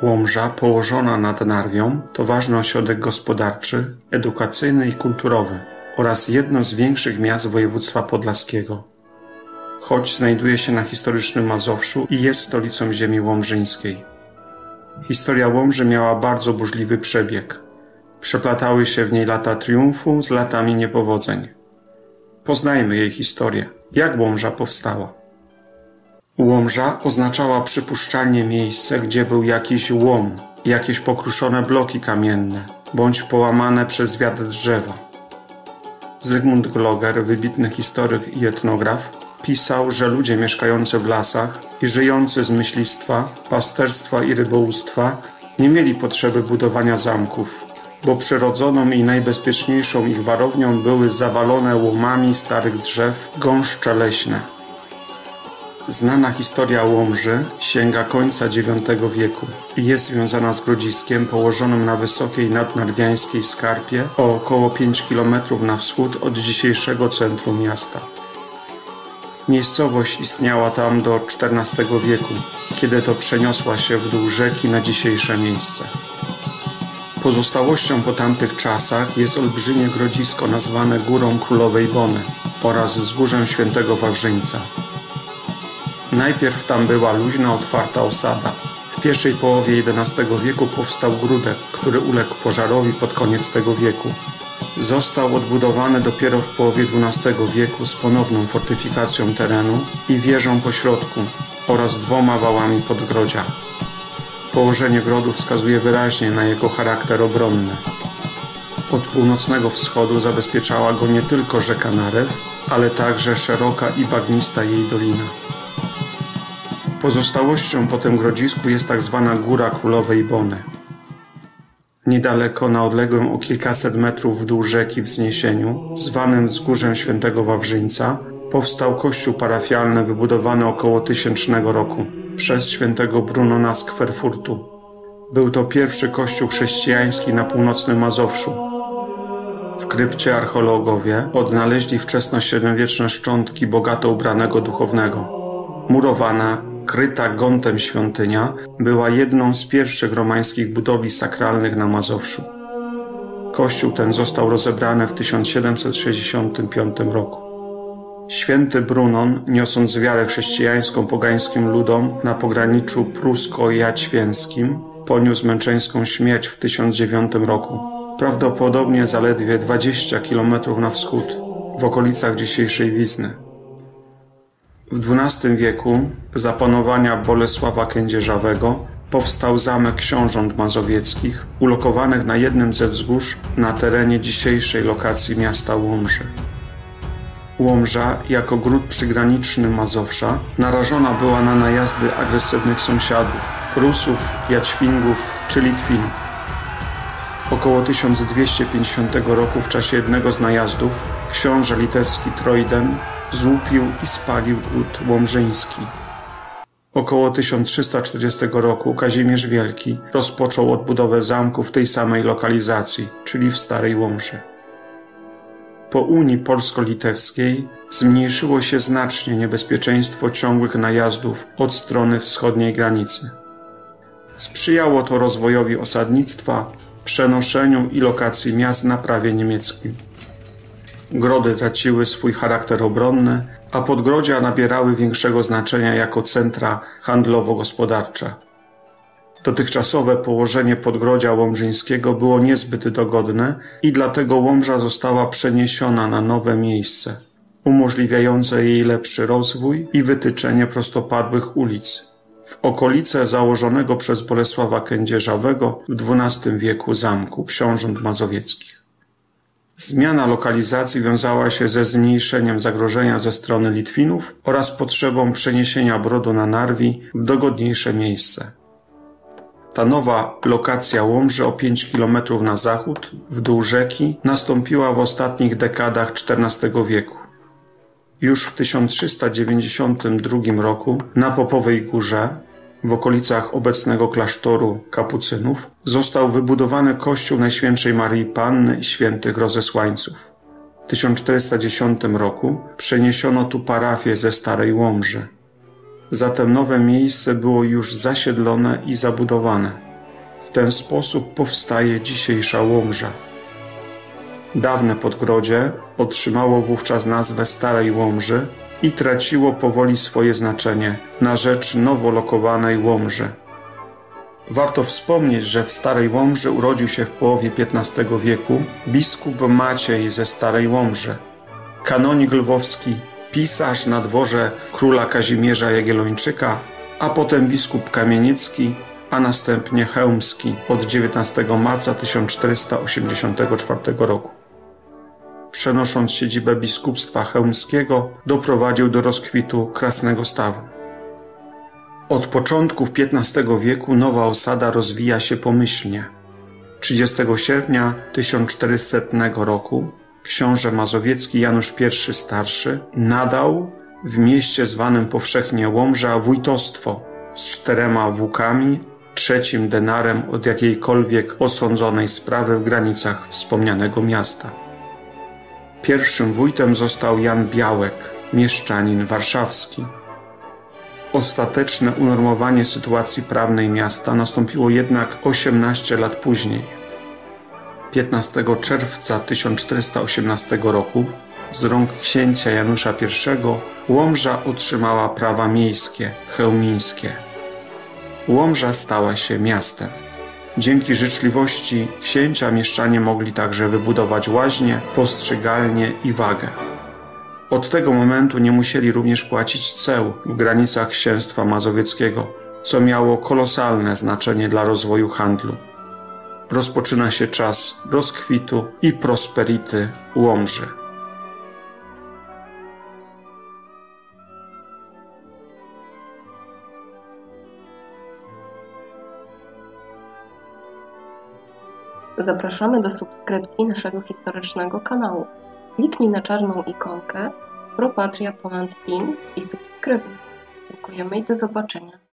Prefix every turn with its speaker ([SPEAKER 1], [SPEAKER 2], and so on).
[SPEAKER 1] Łomża, położona nad Narwią, to ważny ośrodek gospodarczy, edukacyjny i kulturowy oraz jedno z większych miast województwa podlaskiego. Choć znajduje się na historycznym Mazowszu i jest stolicą ziemi łomżyńskiej. Historia Łomży miała bardzo burzliwy przebieg. Przeplatały się w niej lata triumfu z latami niepowodzeń. Poznajmy jej historię. Jak Łomża powstała? Łomża oznaczała przypuszczalnie miejsce, gdzie był jakiś łom, jakieś pokruszone bloki kamienne, bądź połamane przez wiatr drzewa. Zygmunt Gloger, wybitny historyk i etnograf, pisał, że ludzie mieszkający w lasach i żyjący z myślistwa, pasterstwa i rybołówstwa nie mieli potrzeby budowania zamków, bo przyrodzoną i najbezpieczniejszą ich warownią były zawalone łomami starych drzew gąszcze leśne. Znana historia Łomży sięga końca IX wieku i jest związana z Grodziskiem położonym na wysokiej nadnarwiańskiej skarpie o około 5 km na wschód od dzisiejszego centrum miasta. Miejscowość istniała tam do XIV wieku, kiedy to przeniosła się w dół rzeki na dzisiejsze miejsce. Pozostałością po tamtych czasach jest olbrzymie grodzisko nazwane Górą Królowej Bony oraz Wzgórzem Świętego Wawrzyńca. Najpierw tam była luźna, otwarta osada. W pierwszej połowie XI wieku powstał Gródek, który uległ pożarowi pod koniec tego wieku. Został odbudowany dopiero w połowie XII wieku z ponowną fortyfikacją terenu i wieżą pośrodku oraz 2 wałami podgrodzia. Położenie grodu wskazuje wyraźnie na jego charakter obronny. Od północnego wschodu zabezpieczała go nie tylko rzeka Narew, ale także szeroka i bagnista jej dolina. Pozostałością po tym grodzisku jest tak zwana Góra Królowej Bony. Niedaleko, na odległym o kilkaset metrów w dół rzeki wzniesieniu, zwanym Wzgórzem Świętego Wawrzyńca, powstał kościół parafialny wybudowany około 1000 roku przez świętego Brunona z Kwerfurtu. Był to pierwszy kościół chrześcijański na północnym Mazowszu. W krypcie archeologowie odnaleźli wczesnośredniowieczne szczątki bogato ubranego duchownego. Murowana, kryta gontem świątynia była jedną z pierwszych romańskich budowli sakralnych na Mazowszu. Kościół ten został rozebrany w 1765 roku. Święty Brunon, niosąc wiarę chrześcijańską pogańskim ludom na pograniczu prusko-jaćwieckim, poniósł męczeńską śmierć w 1009 roku, prawdopodobnie zaledwie 20 km na wschód, w okolicach dzisiejszej Wizny. W XII wieku, za panowania Bolesława Kędzierzawego, powstał zamek książąt mazowieckich, ulokowanych na jednym ze wzgórz na terenie dzisiejszej lokacji miasta Łomży. Łomża, jako gród przygraniczny Mazowsza, narażona była na najazdy agresywnych sąsiadów, Prusów, Jaćwingów czy Litwinów. Około 1250 roku, w czasie jednego z najazdów, książę litewski Trojden złupił i spalił gród łomżyński. Około 1340 roku Kazimierz Wielki rozpoczął odbudowę zamku w tej samej lokalizacji, czyli w Starej Łomży. Po Unii Polsko-Litewskiej zmniejszyło się znacznie niebezpieczeństwo ciągłych najazdów od strony wschodniej granicy. Sprzyjało to rozwojowi osadnictwa, przenoszeniu i lokacji miast na prawie niemieckim. Grody traciły swój charakter obronny, a podgrodzia nabierały większego znaczenia jako centra handlowo-gospodarcze. Dotychczasowe położenie podgrodzia łomżyńskiego było niezbyt dogodne i dlatego Łomża została przeniesiona na nowe miejsce, umożliwiające jej lepszy rozwój i wytyczenie prostopadłych ulic w okolice założonego przez Bolesława Kędzierzawego w XII wieku zamku książąt mazowieckich. Zmiana lokalizacji wiązała się ze zmniejszeniem zagrożenia ze strony Litwinów oraz potrzebą przeniesienia Brodu na Narwi w dogodniejsze miejsce. Ta nowa lokacja Łomży o 5 km na zachód, w dół rzeki, nastąpiła w ostatnich dekadach XIV wieku. Już w 1392 roku na Popowej Górze, w okolicach obecnego klasztoru kapucynów, został wybudowany kościół Najświętszej Maryi Panny i Świętych Rozesłańców. W 1410 roku przeniesiono tu parafię ze Starej Łomży. Zatem nowe miejsce było już zasiedlone i zabudowane. W ten sposób powstaje dzisiejsza Łomża. Dawne Podgrodzie otrzymało wówczas nazwę Starej Łomży i traciło powoli swoje znaczenie na rzecz nowo lokowanej Łomży. Warto wspomnieć, że w Starej Łomży urodził się w połowie XV wieku biskup Maciej ze Starej Łomży, kanonik lwowski, pisarz na dworze króla Kazimierza Jagiellończyka, a potem biskup kamienicki, a następnie chełmski od 19 marca 1484 roku. Przenosząc siedzibę biskupstwa chełmskiego, doprowadził do rozkwitu Krasnego Stawu. Od początków XV wieku nowa osada rozwija się pomyślnie. 30 sierpnia 1400 roku książę mazowiecki Janusz I Starszy nadał w mieście zwanym powszechnie Łomża wójtostwo z 4 włókami, 3 denarem od jakiejkolwiek osądzonej sprawy w granicach wspomnianego miasta. Pierwszym wójtem został Jan Białek, mieszczanin warszawski. Ostateczne unormowanie sytuacji prawnej miasta nastąpiło jednak 18 lat później. 15 czerwca 1418 roku z rąk księcia Janusza I Łomża otrzymała prawa miejskie, chełmińskie. Łomża stała się miastem. Dzięki życzliwości księcia mieszczanie mogli także wybudować łaźnie, postrzygalnię i wagę. Od tego momentu nie musieli również płacić ceł w granicach księstwa mazowieckiego, co miało kolosalne znaczenie dla rozwoju handlu. Rozpoczyna się czas rozkwitu i prosperity Łomży.
[SPEAKER 2] Zapraszamy do subskrypcji naszego historycznego kanału. Kliknij na czarną ikonkę Pro Patria Poland Team i subskrybuj. Dziękujemy i do zobaczenia.